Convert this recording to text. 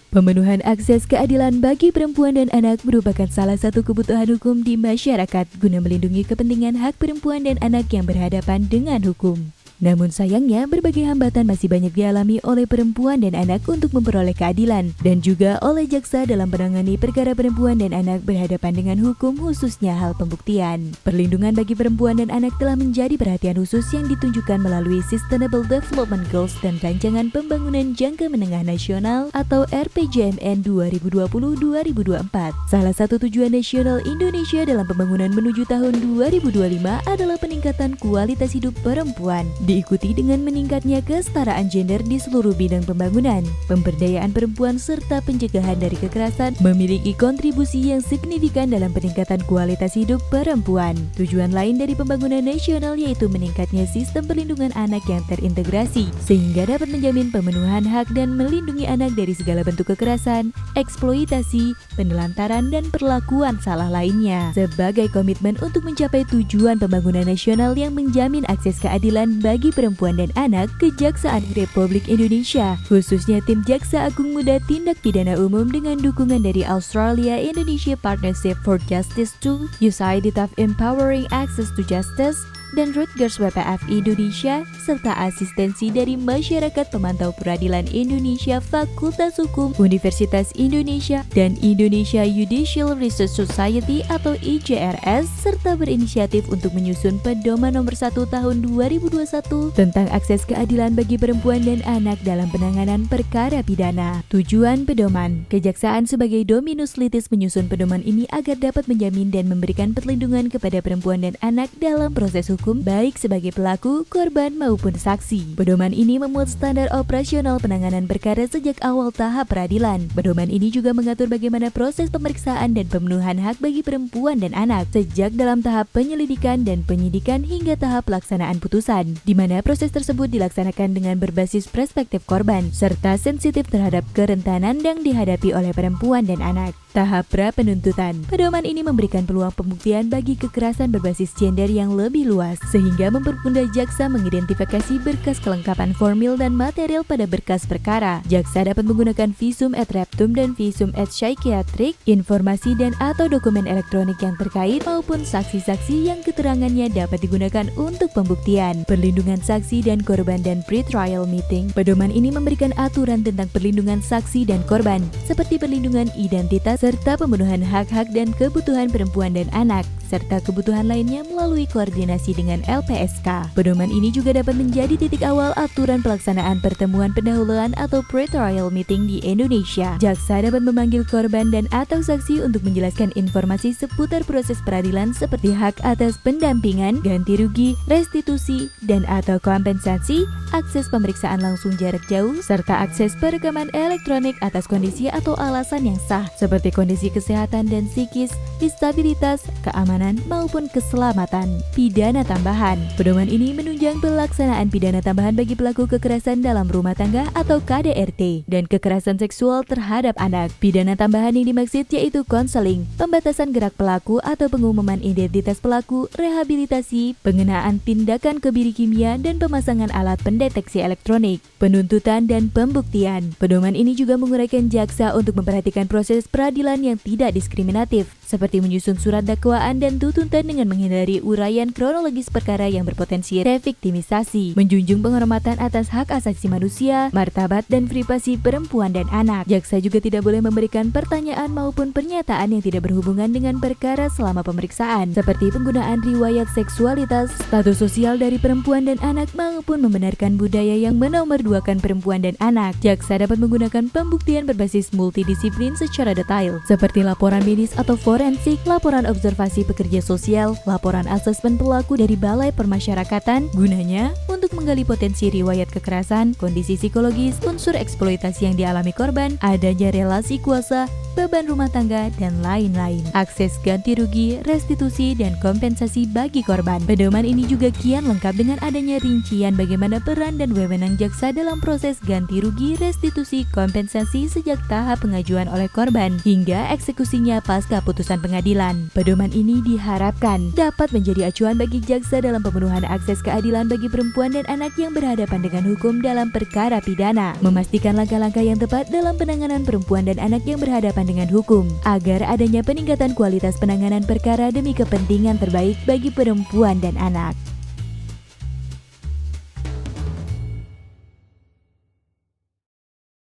Pemenuhan akses keadilan bagi perempuan dan anak merupakan salah satu kebutuhan hukum di masyarakat guna melindungi kepentingan hak perempuan dan anak yang berhadapan dengan hukum. Namun sayangnya, berbagai hambatan masih banyak dialami oleh perempuan dan anak untuk memperoleh keadilan dan juga oleh jaksa dalam menangani perkara perempuan dan anak berhadapan dengan hukum, khususnya hal pembuktian. Perlindungan bagi perempuan dan anak telah menjadi perhatian khusus yang ditunjukkan melalui Sustainable Development Goals dan Rancangan Pembangunan Jangka Menengah Nasional atau RPJMN 2020-2024. Salah satu tujuan nasional Indonesia dalam pembangunan menuju tahun 2025 adalah peningkatan kualitas hidup perempuan, diikuti dengan meningkatnya kesetaraan gender di seluruh bidang pembangunan. Pemberdayaan perempuan serta pencegahan dari kekerasan memiliki kontribusi yang signifikan dalam peningkatan kualitas hidup perempuan. Tujuan lain dari pembangunan nasional yaitu meningkatnya sistem perlindungan anak yang terintegrasi, sehingga dapat menjamin pemenuhan hak dan melindungi anak dari segala bentuk kekerasan, eksploitasi, penelantaran, dan perlakuan salah lainnya. Sebagai komitmen untuk mencapai tujuan pembangunan nasional yang menjamin akses keadilan bagi perempuan dan anak, Kejaksaan Republik Indonesia, khususnya Tim Jaksa Agung Muda Tindak Pidana Umum dengan dukungan dari Australia-Indonesia Partnership for Justice II, USAID Empowering Access to Justice, dan Rutgers WPF Indonesia, serta asistensi dari Masyarakat Pemantau Peradilan Indonesia Fakultas Hukum Universitas Indonesia dan Indonesia Judicial Research Society atau IJRS, serta berinisiatif untuk menyusun Pedoman Nomor 1 Tahun 2021 tentang akses keadilan bagi perempuan dan anak dalam penanganan perkara pidana. Tujuan Pedoman: Kejaksaan sebagai dominus litis menyusun pedoman ini agar dapat menjamin dan memberikan perlindungan kepada perempuan dan anak dalam proses hukum, baik sebagai pelaku, korban, maupun saksi. Pedoman ini memuat standar operasional penanganan perkara sejak awal tahap peradilan. Pedoman ini juga mengatur bagaimana proses pemeriksaan dan pemenuhan hak bagi perempuan dan anak, sejak dalam tahap penyelidikan dan penyidikan hingga tahap pelaksanaan putusan, di mana proses tersebut dilaksanakan dengan berbasis perspektif korban, serta sensitif terhadap kerentanan yang dihadapi oleh perempuan dan anak. Tahap pra-penuntutan. Pedoman ini memberikan peluang pembuktian bagi kekerasan berbasis gender yang lebih luas, sehingga mempermudah jaksa mengidentifikasi berkas kelengkapan formil dan material pada berkas perkara. Jaksa dapat menggunakan visum et repertum dan visum et psychiatric, informasi dan atau dokumen elektronik yang terkait maupun saksi-saksi yang keterangannya dapat digunakan untuk pembuktian. Perlindungan saksi dan korban dan pre-trial meeting. Pedoman ini memberikan aturan tentang perlindungan saksi dan korban, seperti perlindungan identitas serta pemenuhan hak-hak dan kebutuhan perempuan dan anak, serta kebutuhan lainnya melalui koordinasi dengan LPSK. Pedoman ini juga dapat menjadi titik awal aturan pelaksanaan pertemuan pendahuluan atau pre-trial meeting di Indonesia. Jaksa dapat memanggil korban dan atau saksi untuk menjelaskan informasi seputar proses peradilan seperti hak atas pendampingan, ganti rugi, restitusi, dan atau kompensasi, akses pemeriksaan langsung jarak jauh, serta akses perekaman elektronik atas kondisi atau alasan yang sah, seperti kondisi kesehatan dan psikis, disabilitas, keamanan, maupun keselamatan. Pidana tambahan. Pedoman ini menunjang pelaksanaan pidana tambahan bagi pelaku kekerasan dalam rumah tangga atau KDRT dan kekerasan seksual terhadap anak. Pidana tambahan yang dimaksud yaitu konseling, pembatasan gerak pelaku atau pengumuman identitas pelaku, rehabilitasi, pengenaan tindakan kebiri kimia, dan pemasangan alat pendeteksi elektronik. Penuntutan dan pembuktian. Pedoman ini juga menguraikan jaksa untuk memperhatikan proses peradilan yang tidak diskriminatif, seperti menyusun surat dakwaan dan tuntutan dengan menghindari uraian kronologis perkara yang berpotensi reviktimisasi, menjunjung penghormatan atas hak asasi manusia, martabat dan privasi perempuan dan anak. Jaksa juga tidak boleh memberikan pertanyaan maupun pernyataan yang tidak berhubungan dengan perkara selama pemeriksaan, seperti penggunaan riwayat seksualitas, status sosial dari perempuan dan anak, maupun membenarkan budaya yang menomorduakan perempuan dan anak. Jaksa dapat menggunakan pembuktian berbasis multidisiplin secara detail, seperti laporan medis atau forensik, laporan observasi pekerja sosial, laporan asesmen pelaku dari Balai Permasyarakatan, gunanya untuk menggali potensi riwayat kekerasan, kondisi psikologis, unsur eksploitasi yang dialami korban, adanya relasi kuasa, beban rumah tangga, dan lain-lain. Akses ganti rugi, restitusi, dan kompensasi bagi korban. Pedoman ini juga kian lengkap dengan adanya rincian bagaimana peran dan wewenang jaksa dalam proses ganti rugi, restitusi, kompensasi sejak tahap pengajuan oleh korban hingga eksekusinya pasca putusan pengadilan. Pedoman ini diharapkan dapat menjadi acuan bagi jaksa dalam pemenuhan akses keadilan bagi perempuan dan anak yang berhadapan dengan hukum dalam perkara pidana, memastikan langkah-langkah yang tepat dalam penanganan perempuan dan anak yang berhadapan dengan hukum, agar adanya peningkatan kualitas penanganan perkara demi kepentingan terbaik bagi perempuan dan anak.